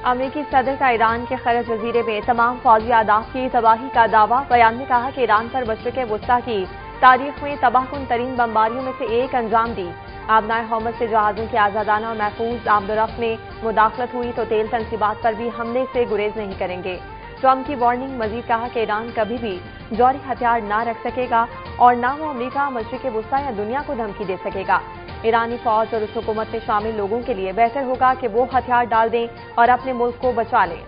अमेरिकी सदर का ईरान के खरज जजीरे में तमाम फौजी आदाफ की तबाही का दावा। बयान में कहा कि ईरान पर मशरिक़ वुस्ता की तारीख में तबाहकुन तरीन बमबारियों में से एक अंजाम दी। आबनाए हौमस से जहाज़ों की आज़ादाना और महफूज आमदोरफ्त में मुदाखलत हुई तो तेल तनसीबात पर भी हमले से गुरेज नहीं करेंगे। ट्रंप की वार्निंग। मजीद कहा कि ईरान कभी भी जौहरी हथियार न रख सकेगा और न वो अमरीका, मशरिक़ वुस्ता या दुनिया को धमकी दे सकेगा। ईरानी फौज और उस हुकूमत में शामिल लोगों के लिए बेहतर होगा कि वो हथियार डाल दें और अपने मुल्क को बचा लें।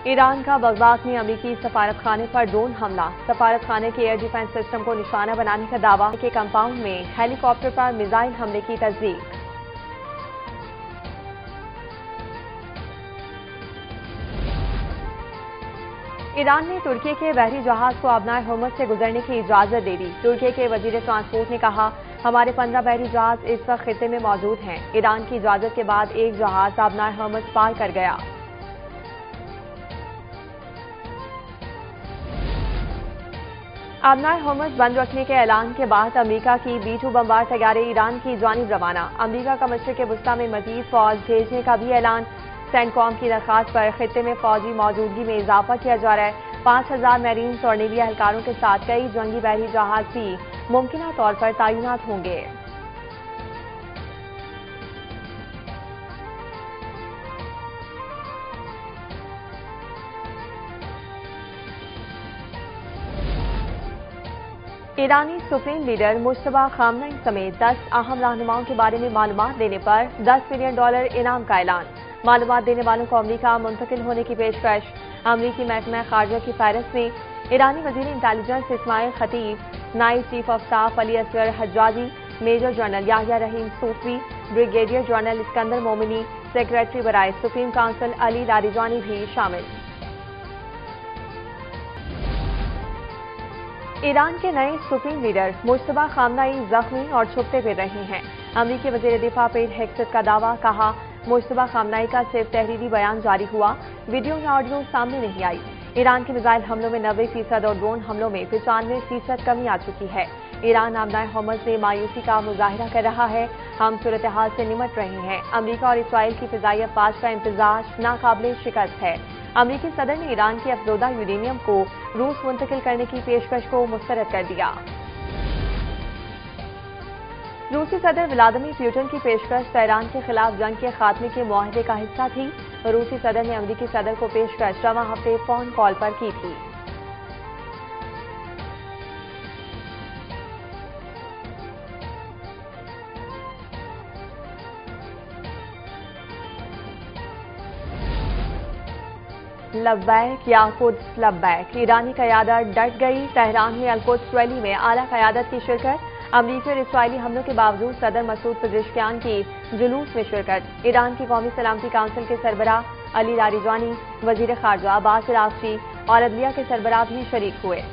ईरान का बगदाद में अमेरिकी सफारतखाने पर ड्रोन हमला। सफारतखाने के एयर डिफेंस सिस्टम को निशाना बनाने का दावा के कंपाउंड में हेलीकॉप्टर पर मिसाइल हमले की तस्दीक। ईरान ने तुर्की के बहरी जहाज को आबनाए हौमस से गुजरने की इजाजत दे दी। तुर्की के वजीर ट्रांसपोर्ट ने कहा, हमारे 15 बहरी जहाज इस वक्त खिते में मौजूद हैं। ईरान की इजाजत के बाद एक जहाज आबनाए हौमस पार कर गया। आबनाए हौमस बंद रखने के ऐलान के बाद अमेरिका की B-2 बमबार तैयारे ईरान की जानिब रवाना। अमेरिका का मशरिक़ वुस्ता में मजीद फौज भेजने का भी ऐलान। सेंटकॉम की दरखास्त पर खित्ते में फौजी मौजूदगी में इजाफा किया जा रहा है। 5000 मैरीन्स और नेवी एहलकारों के साथ कई जंगी बहरी जहाज भी मुमकिना तौर पर तैनात होंगे। ईरानी सुप्रीम लीडर मुश्तबा खामनई समेत 10 अहम रहनुमाओं के बारे में मालूमात देने पर $10 मिलियन इनाम का ऐलान। मालूमात देने वालों को अमेरिका मुंतकिल होने की पेशकश। अमेरिकी महकमा खारजा की फहरिस्त में ईरानी वजीर इंटेलिजेंस इस्माइल खतीब, नायब chief of staff Ali Asghar Hajjaji, major general Yahya Rahim Sufi, brigadier general Iskandar Momeni, secretary बराए सुप्रीम काउंसिल अली लारिजानी भी शामिल। ईरान के नए सुप्रीम लीडर मुश्तबा खामनई जख्मी और छुपते फिर रहे हैं। अमेरिकी वजीर दिफा पेट हेक्सेट का दावा। कहा, मुश्तबा खामनई का सिर्फ तहरीरी बयान जारी हुआ, वीडियो या ऑडियो सामने नहीं आई। ईरान के मिसाइल हमलों में 90% और ड्रोन हमलों में 95% कमी आ चुकी है। ईरान आबनाए हौमस से मायूसी का मुजाहिरा कर रहा है। हम सूरत हाल से निमट रहे हैं। अमेरिका और इसराइल की फिजाई अफवाज का इम्तिजाज नाकाबिले शिकस्त है। अमेरिकी सदर ने ईरान के अफजोदा यूरेनियम को रूस मुंतकिल करने की पेशकश को मुस्तरद कर दिया। रूसी सदर व्लादिमीर पुतिन की पेशकश तेहरान के खिलाफ जंग के खात्मे के मुआहदे का हिस्सा थी। रूसी सदर ने अमेरिकी सदर को पेशकश रवां हफ्ते फोन कॉल पर की थी। लब्बैक या कुद्स लब्बैक। ईरानी क़यादत डट गई। तेहरान में अल-कुद्स रैली में आला क़यादत की शिरकत। अमरीकी और इसराइली हमलों के बावजूद सदर मसूद पेज़ेश्कियान की जुलूस में शिरकत। ईरान की कौमी सलामती काउंसिल के सरबराह अली लारिजानी, वजीर खारजा अब्बास अराग़ची और अदलिया के सरबराह भी शरीक हुए।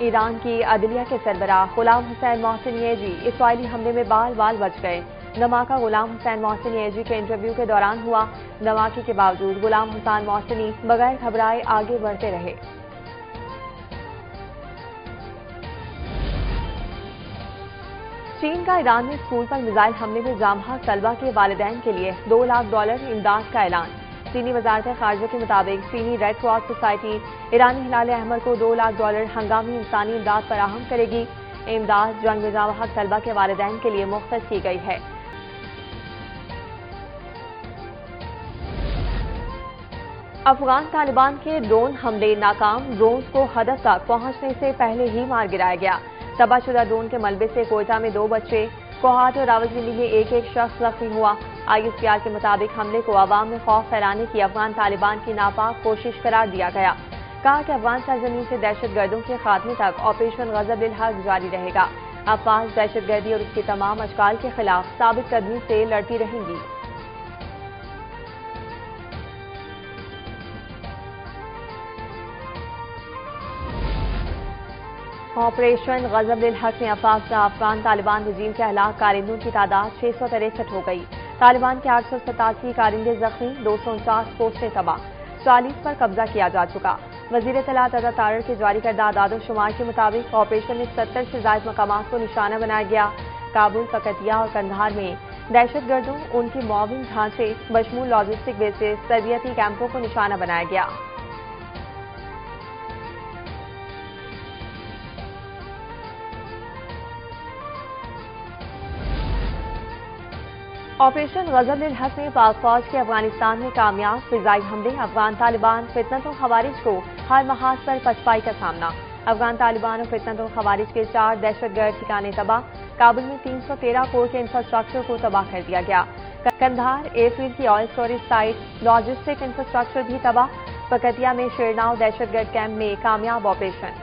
ईरान की अदलिया के सरबराह गुलाम हुसैन मोहसिन येजी इसराइली हमले में बाल बाल बच गए। धमाका गुलाम हुसैन मोहसिन येजी के इंटरव्यू के दौरान हुआ। धमाके के बावजूद गुलाम हुसैन मोहसिनी बगैर घबराए आगे बढ़ते रहे। चीन का ईरान में स्कूल पर मिसाइल हमले में जामहा तलबा के वालिदैन के लिए $2 लाख इमदाद का ऐलान। चीनी वजारत खारजा के मुताबिक चीनी रेड क्रॉस सोसाइटी ईरानी हिलाल अहमर को $2 लाख हंगामी इंसानी इमदाद फराहम करेगी। इमदाद जंग में जामहा तलबा के वालिदैन के लिए मुख्तस की गई है। अफगान तालिबान के ड्रोन हमले नाकाम। ड्रोन्स को हदफ तक पहुंचने से पहले ही मार गिराया गया। तबाहशुदा ड्रोन के मलबे से कोयटा में 2 बच्चे, कोहाट और रावलपिंडी में एक शख्स जख्मी हुआ। ISPR के मुताबिक हमले को अवाम में खौफ फैलाने की अफगान तालिबान की नापाक कोशिश करार दिया गया। कहा कि अफगान सरजमीन से दहशतगर्दों के खात्मे तक ऑपरेशन ग़ज़ब-उल-हक़ जारी रहेगा। अफवाज दहशतगर्दी और उसके तमाम अशकाल के खिलाफ साबित कदमी से लड़ती रहेंगी। ऑपरेशन गजब-उल-हक में अफगान तालिबान रजीम के हलाक कारिंदों की तादाद 663 हो गई। तालिबान के 887 कारिंदे जख्मी, 249 पोस्टें तबाह, 40 पर कब्जा किया जा चुका। वजीर इत्तलात अता तारड़ के जारी करदा आदाद-ओ-शुमार के मुताबिक ऑपरेशन में 70 से ज्यादा मकामात को निशाना बनाया गया। काबुल, पकतिया और कंधार में दहशतगर्दों, उनके मुआविन ढांचे बशमूल लॉजिस्टिक बेसेस, तरबियती कैंपों को निशाना बनाया गया। ऑपरेशन गजब-उल-हक में पाक फौज के अफगानिस्तान में कामयाब फिजाई हमले, अफगान तालिबान फितनत और खवारिज को हर महाज पर पछपाई का सामना। अफगान तालिबान और फितनत और खवारिज के 4 दहशतगर्द ठिकाने तबाह, काबुल में 313 कोर के इंफ्रास्ट्रक्चर को तबाह कर दिया गया। कंधार एयरफील्ड की oil storage site, logistic infrastructure भी तबाह। पकतिया में शेरनाव दहशतगर्द कैंप में कामयाब ऑपरेशन।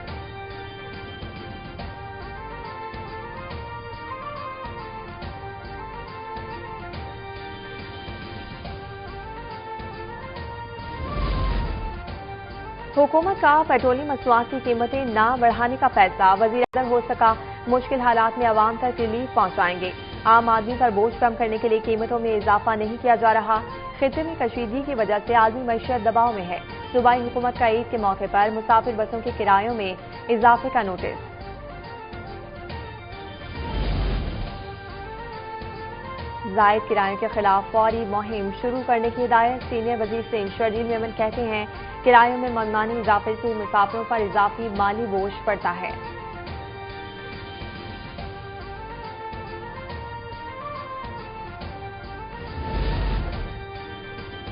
हुकूमत का पेट्रोलियम मसनूआत की कीमतें न बढ़ाने का फैसला, वजीर अगर हो सका मुश्किल हालात में आवाम तक रिलीफ पहुंचाएंगे। आम आदमी पर बोझ कम करने के लिए कीमतों में इजाफा नहीं किया जा रहा। खित्ते में कशीदगी की वजह से आदमी मईशत दबाव में है। सूबाई हुकूमत का ईद के मौके पर मुसाफिर बसों के किरायों में इजाफे का नोटिस। जायद किरायों के खिलाफ फौरी मुहिम शुरू करने की हिदायत, सीनियर वजीर सिंह शर्जील मेमन कहते हैं किरायों में मनमानी इजाफे से मुसाफिरों पर इजाफी माली बोझ पड़ता है।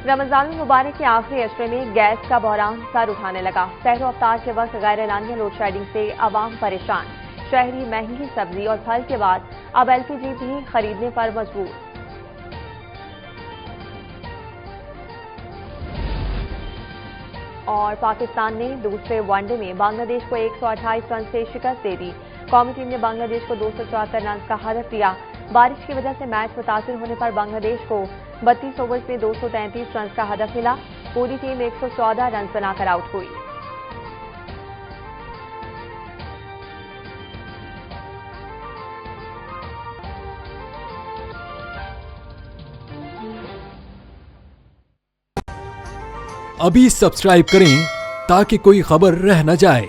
रमजान मुबारक के आखिरी अशरे में गैस का बहरान सर उठाने लगा। सहर अफ्तार के वक्त गैर एलानिया लोड शेडिंग से आवाम परेशान। शहरी महंगी सब्जी और फल के बाद अब एलपीजी भी खरीदने पर मजबूर। और पाकिस्तान ने दूसरे वनडे में बांग्लादेश को 128 रन से शिकस्त दे दी। कौमी टीम ने बांग्लादेश को 274 रन का हदफ दिया। बारिश की वजह से मैच मुतासिर होने पर बांग्लादेश को 32 ओवर्स में 233 रन का हदफ मिला। पूरी टीम 114 रन बनाकर आउट हुई। अभी सब्सक्राइब करें ताकि कोई खबर रह न जाए।